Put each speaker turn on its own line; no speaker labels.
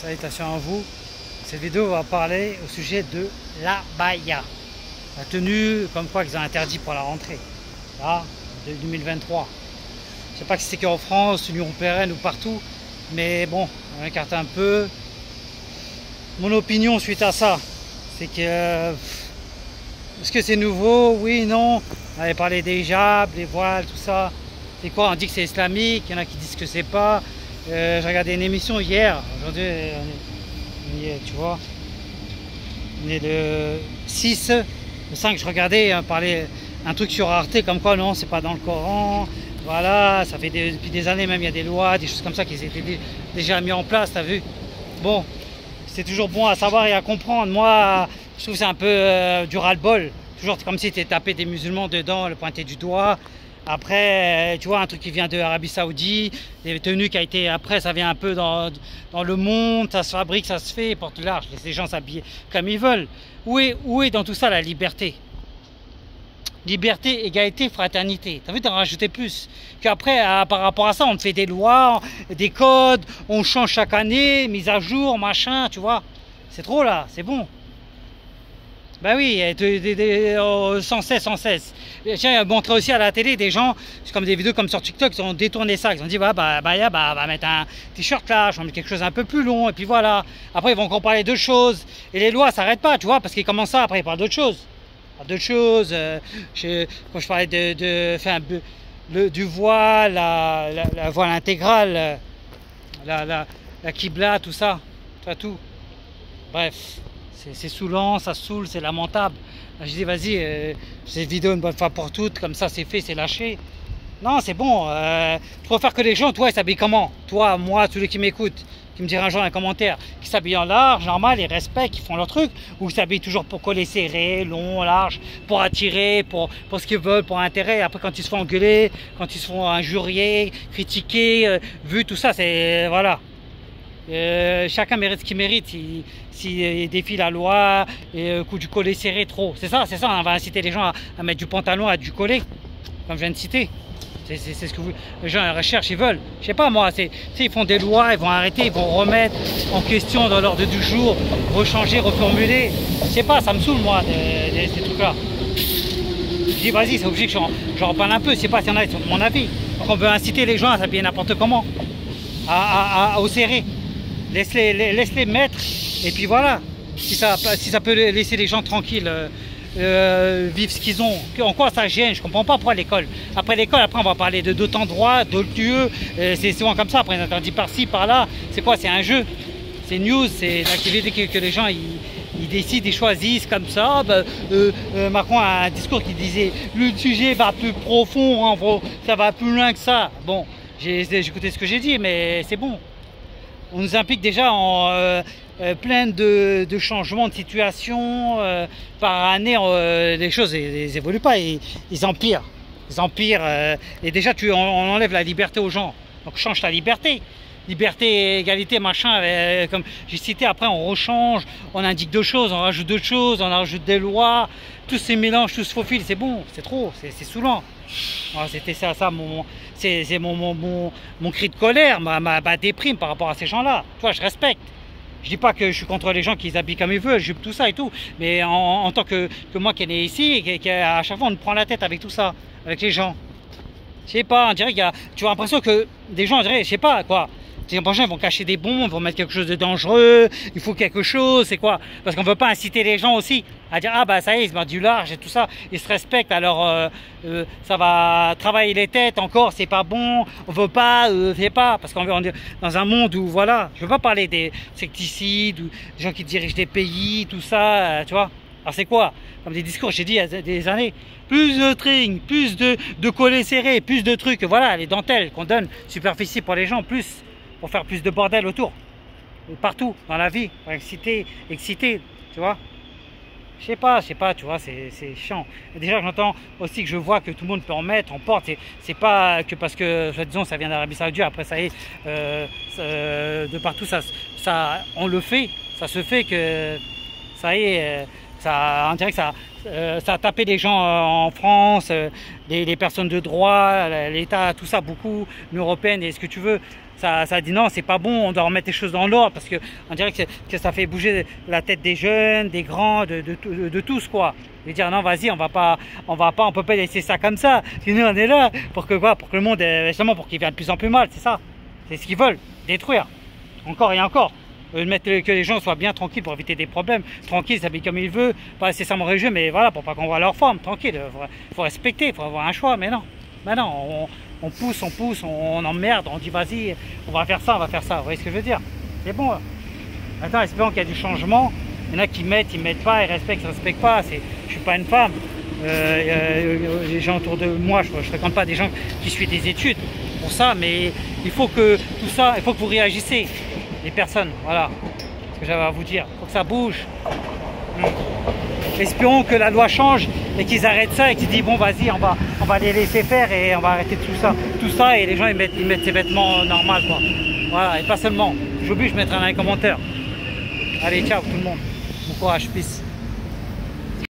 Salutations à vous. Cette vidéo va parler au sujet de l'abaya. La tenue, comme quoi qu'ils ont interdit pour la rentrée. Là, de 2023. Je sais pas si c'est qu'en France, Union européenne ou partout. Mais bon, on écarte un peu. Mon opinion suite à ça, c'est que... Est-ce que c'est nouveau? Oui, non. On avait parlé des hijabs, des voiles, tout ça. C'est quoi? On dit que c'est islamique, il y en a qui disent que c'est pas. J'ai regardé une émission hier. Aujourd'hui, tu vois, on est le 6. Le 5, je regardais parler un truc sur Arte, comme quoi non, c'est pas dans le Coran. Voilà, ça fait depuis des années même, il y a des lois, des choses comme ça qui étaient déjà mis en place, t'as vu? Bon, c'est toujours bon à savoir et à comprendre. Moi, je trouve que c'est un peu du ras-le-bol. Toujours comme si tu tapé des musulmans dedans, le pointer du doigt. Après, tu vois, un truc qui vient de l'Arabie Saoudite, des tenues qui a été, après, ça vient un peu dans le monde, ça se fabrique, ça se fait, porte large, laisse les gens s'habiller comme ils veulent. Où est dans tout ça la liberté? Liberté, égalité, fraternité. T'as vu, t'en rajouter plus. Qu'après, par rapport à ça, on fait des lois, des codes, on change chaque année, mise à jour, machin, tu vois. C'est trop là, c'est bon. Ben oui, sans cesse, sans cesse. J'ai montré aussi à la télé des gens, comme des vidéos comme sur TikTok, ils ont détourné ça. Ils ont dit, on va mettre un t-shirt là, je vais mettre quelque chose un peu plus long, et puis voilà. Après, ils vont encore parler d'autres choses. Et les lois s'arrêtent pas, tu vois, parce qu'ils commencent ça, après ils parlent d'autres choses. D'autres choses, quand je parlais du voile, la voile intégrale, la kibla, tout ça, tout. Bref. C'est saoulant, ça saoule, c'est lamentable. Je dis vas-y, cette vidéo une bonne fois pour toutes, comme ça c'est fait, c'est lâché. Non, c'est bon. Je préfère que les gens, toi, ils s'habillent comment? Toi, moi, tous les qui m'écoutent, qui me diront un jour dans les commentaires, qui s'habillent en large, normal, ils respectent, qui font leur truc, ou ils s'habillent toujours pour coller serré, long, large, pour attirer, pour ce qu'ils veulent, pour intérêt. Après, quand ils se font engueuler, quand ils se font injurier, critiquer, vu tout ça, c'est voilà. Chacun mérite ce qu'il mérite s'il défie la loi et coup du collet serré trop. C'est ça, on va inciter les gens à mettre du pantalon, à du collet, comme je viens de citer. C'est ce que les gens recherchent, ils veulent. Je sais pas moi, ils font des lois, ils vont arrêter, ils vont remettre en question dans l'ordre du jour, rechanger, reformuler. Je sais pas, ça me saoule moi, ces trucs-là. Je dis vas-y, c'est obligé que j'en parle un peu, je sais pas s'il y en a qui sont de mon avis. Donc on veut inciter les gens à s'habiller n'importe comment, au serré. Laisse-les mettre, et puis voilà. Si ça peut laisser les gens tranquilles, vivre ce qu'ils ont. En quoi ça gêne? Je comprends pas pourquoi l'école. Après l'école, après on va parler d'autres endroits, d'autres lieux. C'est souvent comme ça, après on interdit par-ci, par-là. C'est quoi? C'est un jeu. C'est news, c'est l'activité que les gens ils décident, ils choisissent comme ça. Macron a un discours qui disait le sujet va plus profond, hein, ça va plus loin que ça. Bon, j'ai écouté ce que j'ai dit, mais c'est bon. On nous implique déjà en plein de changements de situation par année. Les choses n'évoluent pas, ils empirent. Ils empirent et déjà on enlève la liberté aux gens. Donc change ta liberté. Liberté, égalité, machin, comme j'ai cité, après on rechange, on indique d'autres choses, on rajoute d'autres choses, on rajoute des lois, tous ces mélanges, tout se faufile, c'est bon, c'est trop, c'est saoulant. Voilà, c'était ça c'est mon cri de colère, ma déprime par rapport à ces gens-là. Tu vois, je respecte. Je dis pas que je suis contre les gens qui s'habillent comme ils veulent, jupe tout ça et tout, mais en tant que moi qui est né ici, à chaque fois on me prend la tête avec tout ça, avec les gens. Je sais pas, on dirait qu'il y a, tu as l'impression que des gens, on dirait, je sais pas quoi. Les prochains ils vont cacher des bombes, ils vont mettre quelque chose de dangereux, il faut quelque chose, c'est quoi? Parce qu'on ne veut pas inciter les gens aussi à dire ah bah ça y est, ils se mettent du large et tout ça, ils se respectent, alors ça va travailler les têtes encore, c'est pas bon, on veut pas, c'est pas, parce qu'on est dans un monde où voilà, je veux pas parler des secticides, ou des gens qui dirigent des pays, tout ça, tu vois. Alors c'est quoi? Comme des discours, j'ai dit il y a des années, plus de string, plus de collets serrés, plus de trucs, voilà, les dentelles qu'on donne, superficie pour les gens, plus. Pour faire plus de bordel autour, partout dans la vie, pour exciter, tu vois. Je sais pas, tu vois, c'est chiant. Et déjà, j'entends aussi que je vois que tout le monde peut en mettre, en porte. C'est pas que parce que, disons, ça vient d'Arabie Saoudite, après ça y est, de partout, on le fait, ça se fait que, ça y est, on dirait que ça a tapé les gens en France, les personnes de droit, l'État, tout ça, beaucoup, l'Union européenne et ce que tu veux. Ça dit non, c'est pas bon, on doit remettre les choses dans l'ordre parce que on dirait que ça fait bouger la tête des jeunes, des grands, de tous quoi. Et dire non, vas-y, on peut pas laisser ça comme ça. Sinon on est là pour que quoi, pour que le monde, justement, pour qu'il vienne de plus en plus mal, c'est ça. C'est ce qu'ils veulent, détruire. Encore et encore. Mettre que les gens soient bien tranquilles pour éviter des problèmes, tranquilles, s'habiller comme ils veulent, pas nécessairement religieux, mais voilà, pour pas qu'on voit leur forme, tranquille. Faut respecter, faut avoir un choix, mais non. Maintenant, on pousse, on emmerde, on dit vas-y, on va faire ça, on va faire ça. Vous voyez ce que je veux dire? C'est bon. Maintenant, espérons qu'il y a du changement. Il y en a qui mettent, ils mettent pas, ils respectent pas. Je suis pas une femme. Les gens autour de moi, je fréquente pas des gens qui suivent des études pour ça, mais il faut que tout ça, il faut que vous réagissez, les personnes. Voilà ce que j'avais à vous dire. Il faut que ça bouge. Espérons que la loi change et qu'ils arrêtent ça et qu'ils disent bon vas-y, on va les laisser faire et on va arrêter tout ça et les gens ils mettent ces vêtements normaux quoi. Voilà, et pas seulement. J'oublie, je mettrai dans les commentaires. Allez, ciao tout le monde. Bon courage, peace.